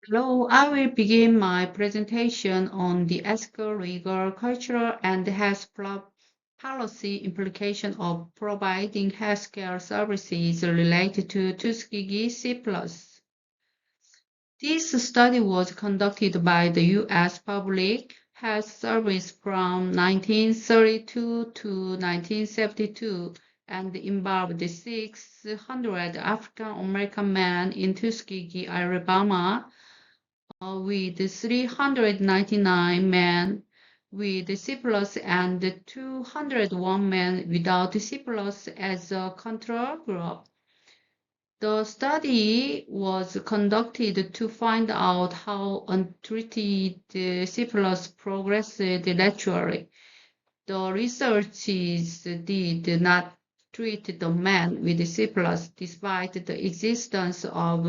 Hello, I will begin my presentation on the ethical, legal, cultural, and health policy implications of providing healthcare services related to Tuskegee C+. This study was conducted by the U.S. Public Health Service from 1932 to 1972 and involved 600 African American men in Tuskegee, Alabama, with 399 men with syphilis and 201 men without syphilis as a control group. The study was conducted to find out how untreated syphilis progressed naturally. The researchers did not treat the men with syphilis despite the existence of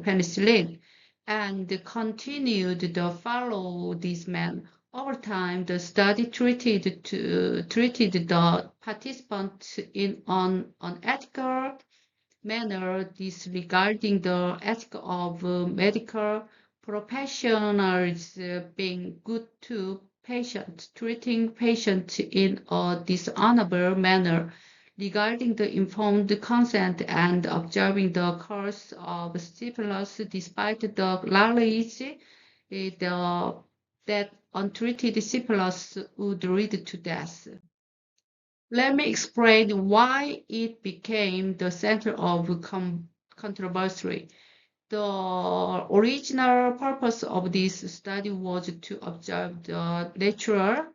penicillin and continued to follow these men. Over time, the study treated the participants in an unethical manner, disregarding the ethics of medical professionals being good to patients, treating patients in a dishonorable manner, regarding the informed consent and observing the course of syphilis despite the knowledge that untreated syphilis would lead to death. Let me explain why it became the center of controversy. The original purpose of this study was to observe the natural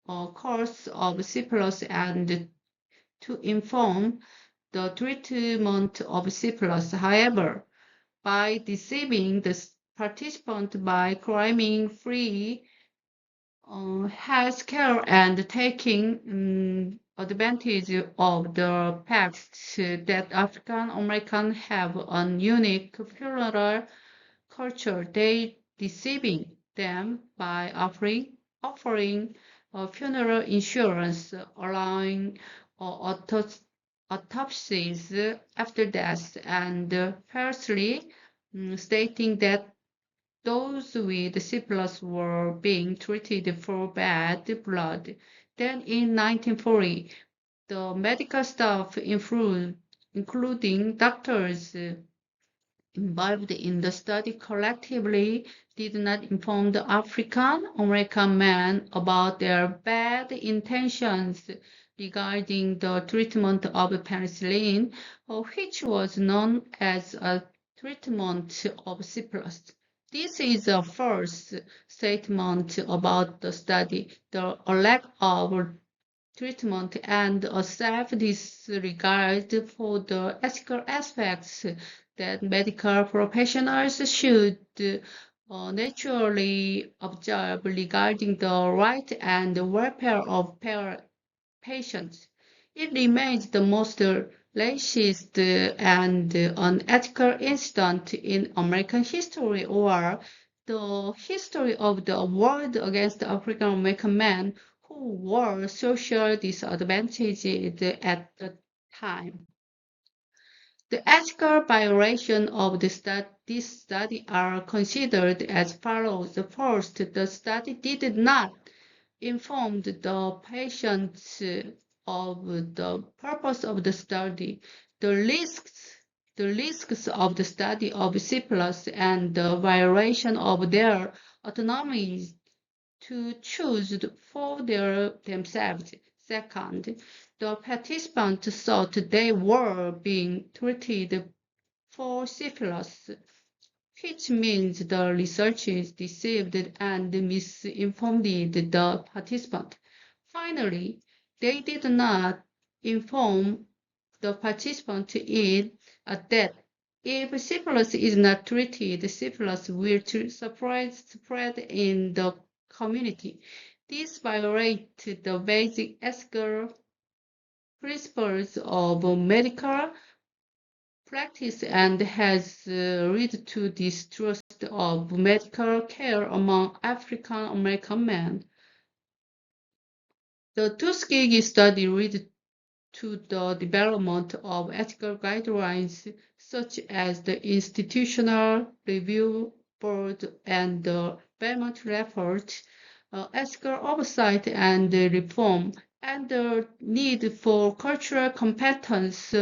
course of syphilis and to inform the treatment of syphilis. However, by deceiving the participant by claiming free health care and taking advantage of the fact that African Americans have a unique funeral culture, they deceiving them by offering funeral insurance, allowing autopsies after death, and falsely stating that those with syphilis were being treated for bad blood. Then in 1940, the medical staff, including doctors involved in the study, collectively did not inform the African American men about their bad intentions regarding the treatment of penicillin, which was known as a treatment of syphilis. This is a false statement about the study, the lack of treatment, and a self-disregard for the ethical aspects that medical professionals should naturally observe regarding the right and welfare of patients. It remains the most racist and unethical incident in American history, or the history of the world, against African American men who were socially disadvantaged at the time. The ethical violations of this study are considered as follows. First, the study did not inform the patients of the purpose of the study, the risks of the study of syphilis, and the violation of their autonomy to choose for themselves. Second, the participants thought they were being treated for syphilis, which means the researchers deceived and misinformed the participant. Finally, they did not inform the participant that if syphilis is not treated, syphilis will spread in the community. This violates the basic ethical principles of medical practice and has led to distrust of medical care among African American men. The Tuskegee study led to the development of ethical guidelines such as the Institutional Review board and the Belmont report, ethical oversight and reform, and the need for cultural competence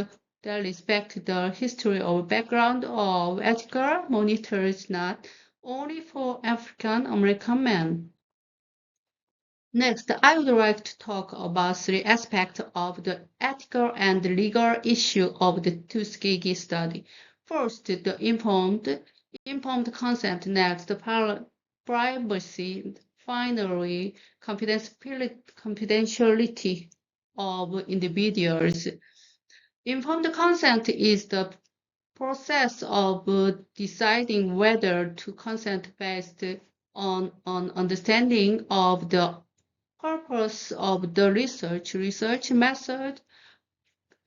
that respect the history or background of ethical monitors, not only for African American men. Next, I would like to talk about three aspects of the ethical and legal issue of the Tuskegee study. First, the informed consent. Next, privacy. Finally, confidentiality of individuals. Informed consent is the process of deciding whether to consent based on understanding of the purpose of the research method,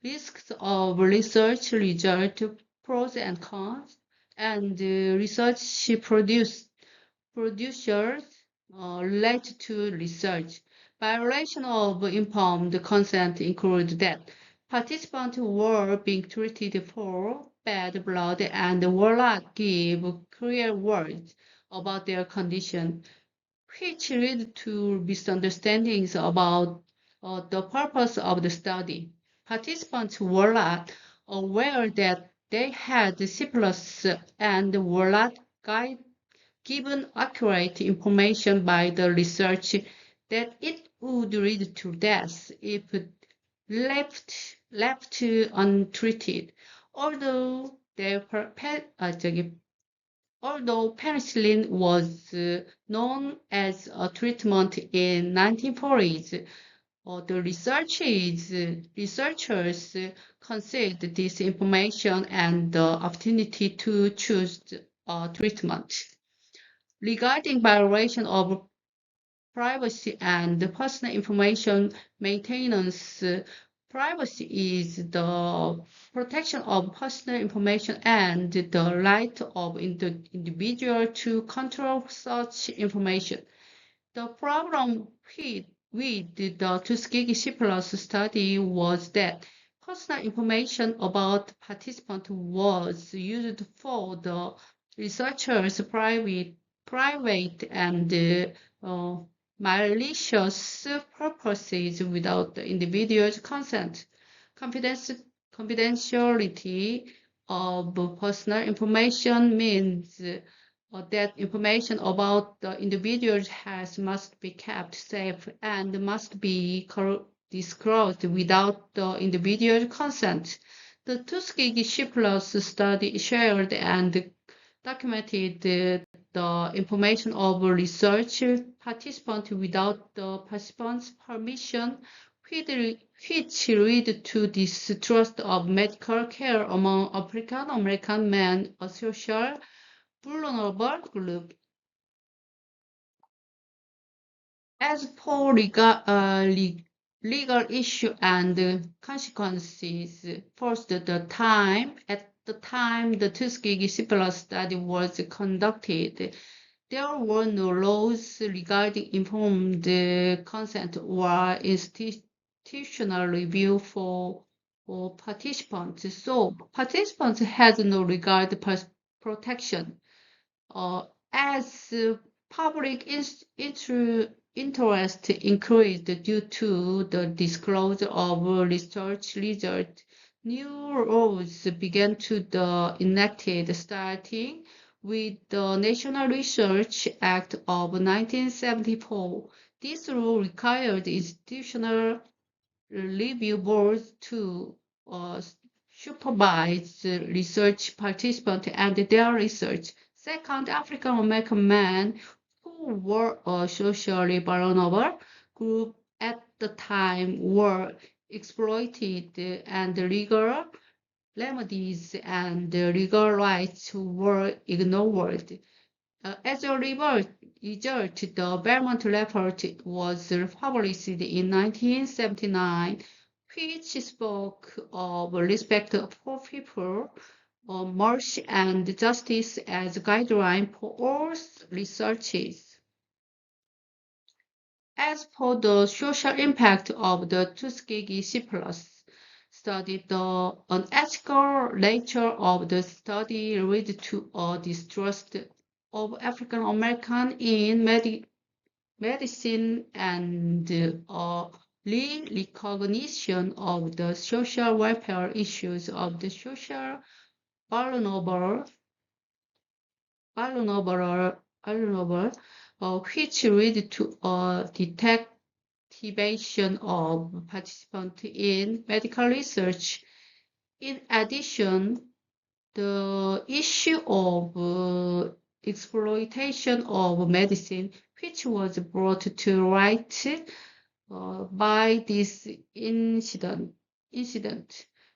risks of research result, pros and cons, and research producers related to research. Violation of informed consent include that participants were being treated for bad blood and will not give clear words about their condition, which led to misunderstandings about the purpose of the study. Participants were not aware that they had syphilis and were not given accurate information by the research that it would lead to death if left untreated. Although their Although penicillin was known as a treatment in 1940s, the researchers considered this information and the opportunity to choose a treatment. Regarding violation of privacy and personal information maintenance, privacy is the protection of personal information and the right of the individual to control such information. The problem with the Tuskegee syphilis study was that personal information about participants was used for the researchers' private and malicious purposes without the individual's consent. Confidentiality of personal information means that information about the individual must be kept safe and must be disclosed without the individual's consent. The Tuskegee syphilis study shared and documented the information of research participants without the participants' permission, which led to distrust of medical care among African American men, a social vulnerable group. As for legal issue and consequences, first, at the time the Tuskegee syphilis study was conducted, there were no laws regarding informed consent or institutional review for participants. So participants had no legal protection. As public interest increased due to the disclosure of research results, new laws began to be enacted, starting with the National Research Act of 1974. This law required institutional review boards to supervise research participants and their research. Second, African American men who were a socially vulnerable group at the time were exploited, and legal remedies and legal rights were ignored. As a result, the Belmont Report was published in 1979, which spoke of respect for people, mercy, and justice as a guideline for all researches. As for the social impact of the Tuskegee syphilis study, the unethical nature of the study led to a distrust of African American in medicine and recognition of the social welfare issues of the social vulnerable, vulnerable, vulnerable which lead to a deactivation of participants in medical research. In addition, the issue of exploitation of medicine, which was brought to light by this incident,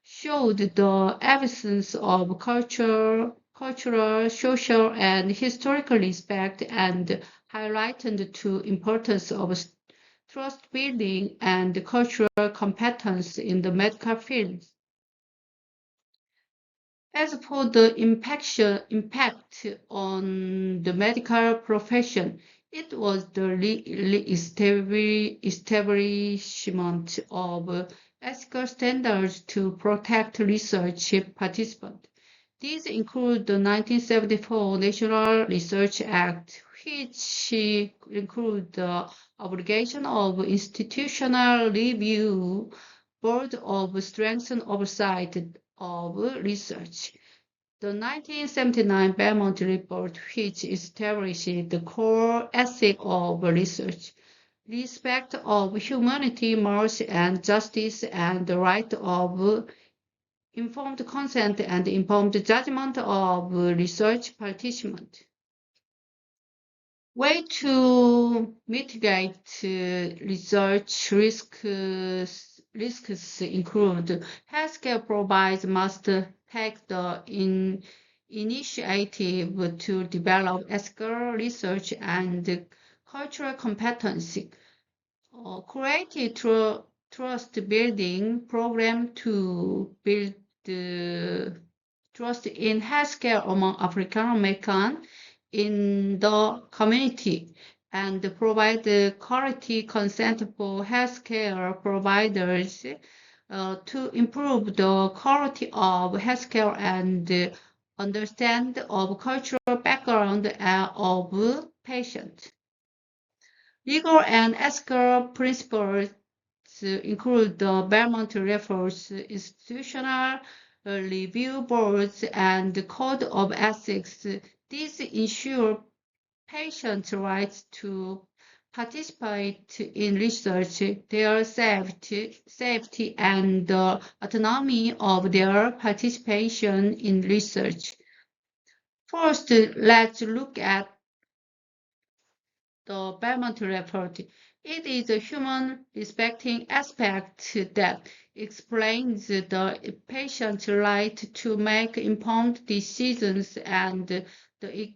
showed the absence of cultural, social, and historical respect and highlighted the importance of trust building and cultural competence in the medical field. As for the impact on the medical profession, it was the establishment of ethical standards to protect research participants. These include the 1974 National Research Act, which include the obligation of institutional review, board of strengthened oversight of research. The 1979 Belmont Report, which established the core ethic of research, respect of humanity, mercy, and justice, and the right of informed consent and informed judgment of research participants. Way to mitigate research risks include healthcare providers must take the initiative to develop ethical research and cultural competency, create trust building program to build trust in healthcare among African Americans in the community and provide quality consent for healthcare providers to improve the quality of healthcare and understand of cultural background of patients. Legal and ethical principles include the Belmont Reference Institutional Review Boards and the Code of Ethics. These ensure patients' rights to participate in research, their safety and the autonomy of their participation in research. First, let's look at the Belmont Report. It is a human respecting aspect that explains the patient's right to make informed decisions and the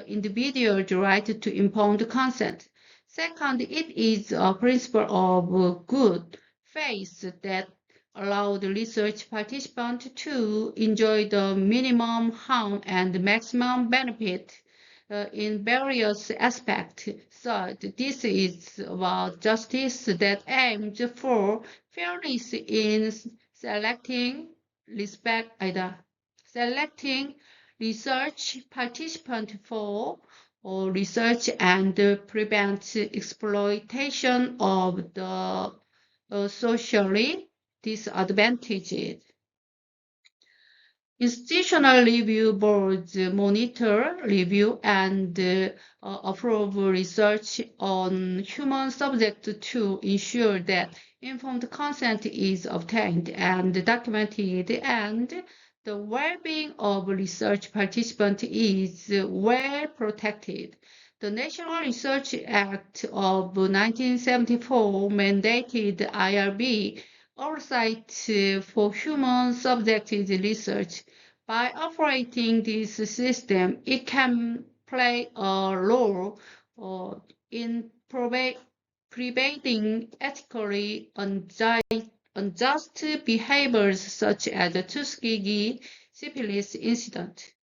individual's right to informed consent. Second, it is a principle of good faith that allows the research participant to enjoy the minimum harm and maximum benefit in various aspects. Third, this is about justice that aims for fairness in selecting research participants for or research and prevent exploitation of the socially disadvantaged. Institutional review boards monitor, review, and approve research on human subjects to ensure that informed consent is obtained and documented, and the well-being of research participants is well protected. The National Research Act of 1974 mandated IRB oversight for human subjected research. By operating this system, it can play a role in preventing ethically unjust behaviors such as the Tuskegee syphilis incident.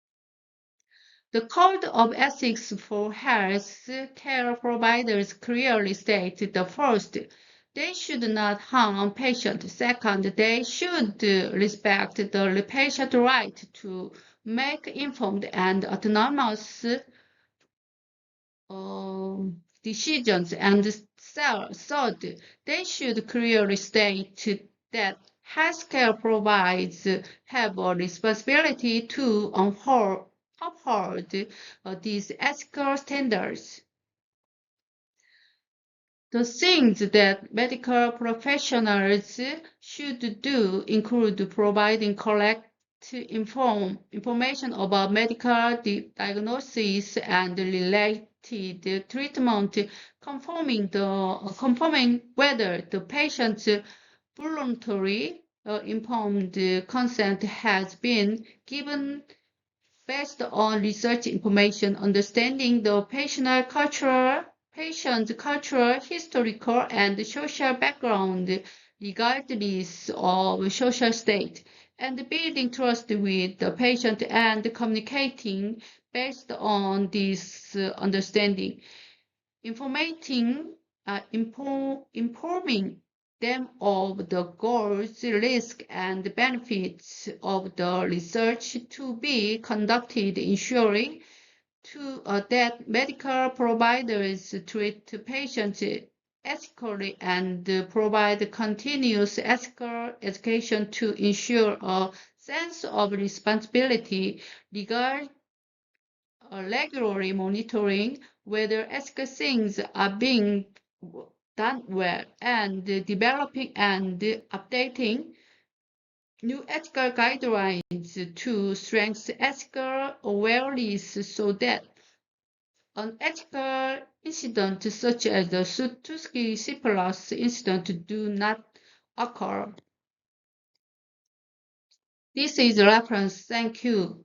The Code of Ethics for Health Care Providers clearly states the first, they should not harm patients. Second, they should respect the patient's right to make informed and autonomous decisions, and third, they should clearly state that healthcare providers have a responsibility to uphold these ethical standards. The things that medical professionals should do include providing correct information about medical diagnosis and related treatment, confirming whether the patient's voluntary informed consent has been given based on research information, understanding the patient's cultural, historical, and social background, regardless of social state, and building trust with the patient and communicating based on this understanding. Informing them of the goals, risks, and benefits of the research to be conducted, ensuring that medical providers treat patients ethically and provide continuous ethical education to ensure a sense of responsibility, regularly monitoring whether ethical things are being done well, and developing and updating new ethical guidelines to strengthen ethical awareness so that unethical incidents such as the Tuskegee syphilis incident do not occur. This is a reference. Thank you.